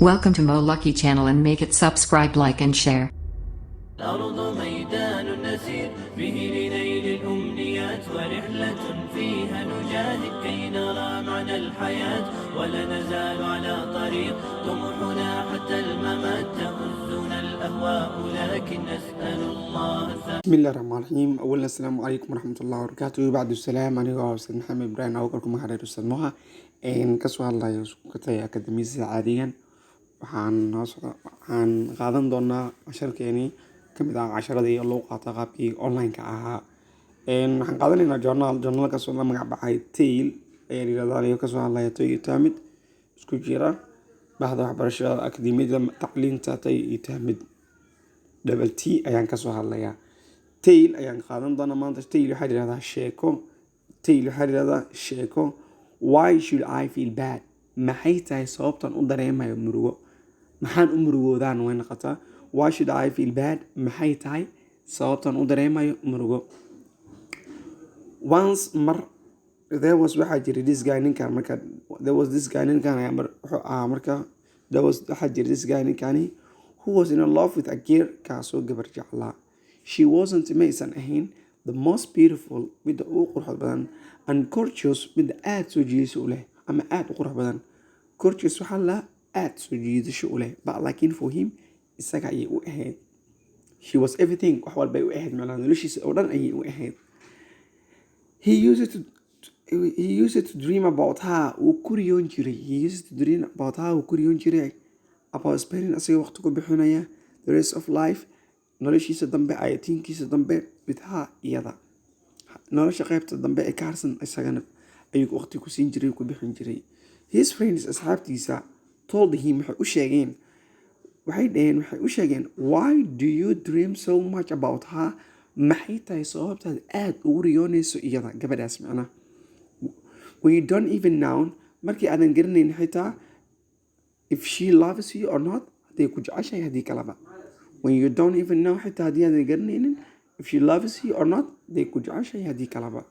Welcome to Mo Lucky channel and make it subscribe, like and share. الأرض ميدان نسير به لنيل الأمنيات ورحلة فيها نجاهد كي نرى معنى الحياة ولا نزال على طريق طموحنا حتى الممات تهزنا الأهواء لكن نسأل الله بسم الله الرحمن الرحيم. أولا السلام عليكم ورحمة الله وبركاته. بعد السلام عليكم أستاذ محمد إبراهيم أوكركم محرر أستاذ موها إن كسوها الله يسكتي أكاديمية عاديا waxaan qaadan doonaa casharkeeni kamid ah casharadii loo qaata qaabkii online-ka ahaa. Waxaan qaadanaynaa journal kasoo la magac baxay Tale ayaa yiraahdaa kasoo hadlaya Toy Tamid isku jira bahda waxbarashada akademiyada tacliinta Toy Tamid double T ayaan kasoo hadlayaa. Tale ayaan qaadan doonaa maanta. Tale waxaa yiraahdaa sheeko. Why should I feel bad? maxay tahay sababtan u dareemayo murugo? maxaan u murugoodaan way noqotaa. Why should I feel bad? maxay tahay sababtan u dareemayo murugo? Once mar there was waxaa jiray this guy ninkan marka there was this guy ninkan who was in love with a girl kaasoo gabar jeclaa. She wasn't maysan ahayn the most beautiful midda ugu quruxda badan and courteous midda aad soo jiidasho u leh ama aad u qurux badan. Courteous waxaa la aad soo jiidasho u leh but laakiin for him isaga ayay u ahayd. She was everything wax walbay u ahayd macnaha noloshiisa oo dhan ayay u ahayd. He used to dream about her uu ku riyoon jiray about spending asaga waqti ku bixinaya the rest of life noloshiisa dambe ayatiinkiisa dambe with her iyada nolosha qaybta dambe ee kaarsan isagana ayuu waqti ku siin jiray ku bixin jiray. His friends asxaabtiisa told him waxay u sheegeen why do you dream so much about her? maxay tahay sababtaad aad ugu riyoonayso iyada gabadhaas macnaha when you don't even know markii aadan garanayn xitaa if she loves you or not hadday ku jeceshahay haddii kalaba when you don't even know xitaa haddii aadan garanaynin if she loves you or not hadday ku jeceshahay haddii kalaba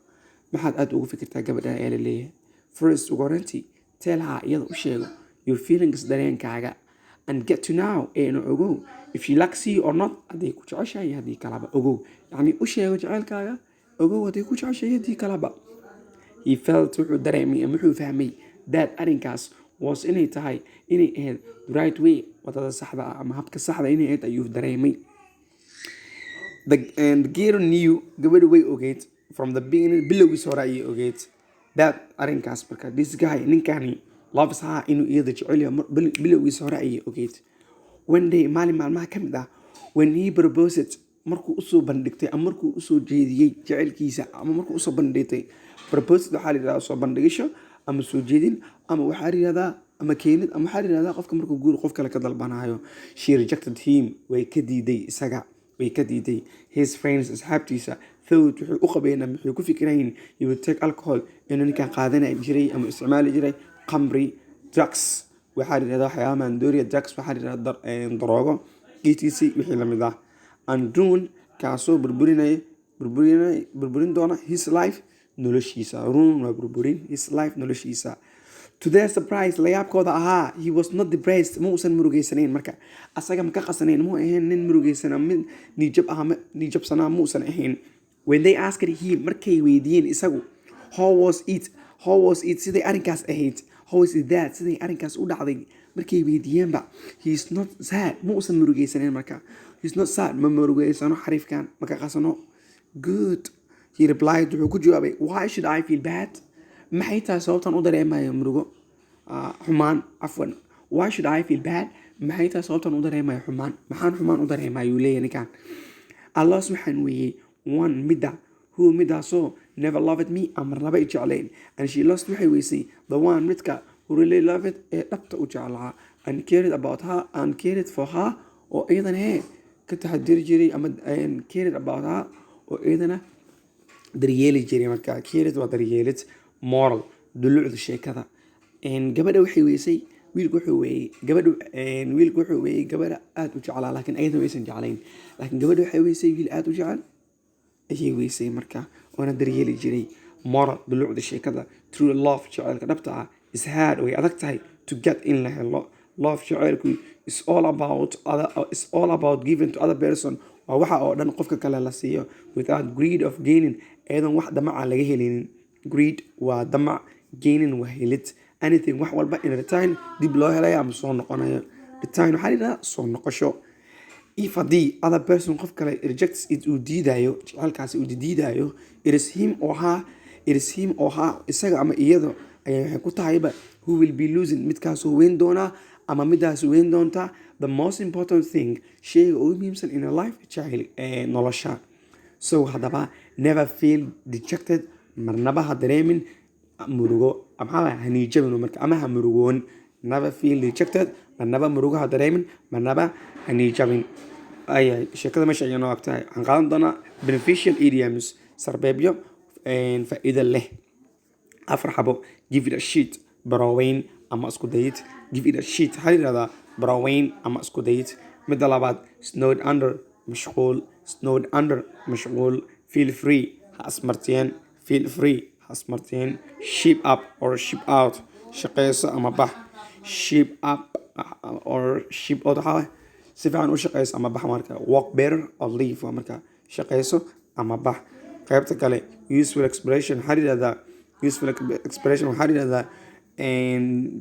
maxaad aad ugu fikirtaa gabadha ee la leeyahay. First ugu horantii tell her iyada u sheego your feelings dareenkaaga and get to know eena ogow if she likes you or not hadday ku jeceshahay haddii kalaba ogow yacni u sheego jaceylkaaga ogow hadday ku jeceshahay haddii kalaba. He felt wuxuu dareemay ama wuxuu fahmay that arrinkaas was inay tahay inay ahayd right way wadada saxda ah ama habka saxda inay ahayd ayuu dareemay. The girl knew gabadha way ogeyd from the beginning bilowgiis hore ayay ogeyd that arrinkaas marka this guy ninkani loves her inuu iyada jecel yahay bilowgiis hore ayay ogeyd. One day maalin maalmaha ka mid ah when he proposed markuu usoo bandhigtay ama markuu usoo jeediyey jecelkiisa ama markuu usoo bandhigtay proposed waxaa la yidhahdaa soo bandhigisho ama soo jeedin ama waxaa la yidhahdaa ama keenid ama waxaa la yidhahdaa qofka markuu guur qof kale ka dalbanayo. She rejected him way ka diiday his friends asxaabtiisa thought wuxuu u qabeen ama wuxuu ku fikirayn he would take alcohol inuu ninkan qaadanay jiray ama isticmaali jiray khamri drugs waxaa la yidhahdaa waxyaaba maandooriya drugs waxaa la yidhahdaa daroogo etc wixii lamid ah and ruin kaasoo burburin doona his life noloshiisa. Ruin waa burburin his life noloshiisa. To their surprise layaabkooda ahaa he was not depressed ma uusan murugeysanayn marka asaga ma ka qasanayn ma ahayn nin murugeysana mid niijabsanaa ma uusan ahayn. When they asked him markay weydiiyeen isagu how was it siday arrinkaas ahayd how is it that siday arrinkaas u dhacday markay weydiiyeenba he is not sad ma uusan murugeysanayn marka he is not sad ma murugeysano xariifkan ma ka qasano. Good he replied wuxuu ku jawaabay why should I feel bad? maxay tahay sababtan u dareemayo murugo xumaan afwan why should I feel bad? maxay tahay sababtan u dareemayo xumaan maxaan xumaan u dareemayo leeyahay ninkan. Allah subxaan weeyey one midaasoo never loved me amarnaba i jeclayn and she lost waxay weysay the one midka who really loved ee dhabta u jeclaa and cared about her and cared for her oo iyadana ka taxadiri jiray ama cared about her oo iyadana daryeeli jiray. marka cared waa daryeelid moral dulucda sheekada. gabadha waxay weysay wiilku wuxuu weeyey gabadha aad u jeclaa laakiin ayadana waysan jeclayn laakiin gabadha waxay weysay wiil aad u jecel ayay weysay marka oona daryeeli jiray. Moral dulucda sheekada true love jaceylka dhabta ah is hard way adag tahay to get in la helo love jaceylku is all about giving to other person waa waxa oo dhan qofka kale la siiyo without greed of gaining ayadoon wax damaca laga helinin. Greed waa damac, gaining waa helid. Anything wax walba in return dib loo helaya ama soo noqonayo. Return waxaa la yidhahdaa soo noqosho. If haddii other person qof kale rejects it uu diidayo jaceylkaasi uu diidayo it is him or her isaga ama iyado ayaa waxay ku tahayba who will be losing midkaasuu weyn doonaa ama midaas weyn doontaa the most important thing shayga ugu muhiimsan in a life jacayl nolosha. So haddaba never feel dejected marnaba ha dareemin murugo maxaa haniijabin marka ama ha murugoon. Never feel dejected marnaba murugo ha dareemin marnaba haniijabin. sheekada meesha ayay noo agtahay. Waxaan qaadan doonaa beneficial idioms sarbeebyo faa'iido leh. 4 xabo. Give it a shit baraweyn ama isku dayid. Give it a shit waxaa la yidhahdaa baraweyn ama isku dayid. Midda labaad snowed under mashquul. Snowed under mashquul. Feel free ha asmartiyeen. Feel free ha asmartiyeen. Ship up or ship out shaqeyso ama bax. Ship up or ship out waxaa si fiican u shaqeyso ama bax marka. Work better or leave waa marka shaqeyso ama bax. qaybta kale useful expression waxaa la yidhahdaa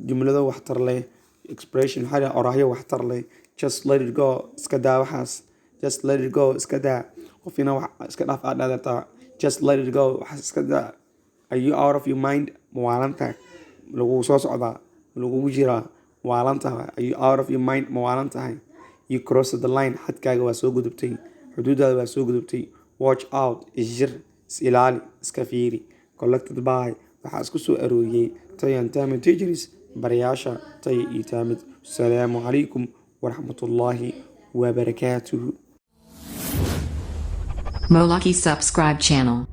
jumlado waxtar leh. Expression waxaa la yidhahdaa oraahyo waxtar leh. Just let it go iska daa waxaas. Just let it go iska daa qofina wax iska dhaaf aad dhaadartaa. Just let it go waxaas iska daa. Are you out of your mind mawaalantahay lagu soo socdaa lagugu jiraa mawaalantahay. Are you out of your mind mawaalantahay. You crossed the line xadkaaga waa soo gudubtay xuduudaada waa soo gudubtay. Watch out isjir is ilaali iska fiiri. Collected by waxaa isku soo arooriyey Tay and Tamid Teachers barayaasha Tay iyo Tamid. Asalaamu calaykum waraxmatullaahi wabarakaatuhu. Molaki subscribe channel.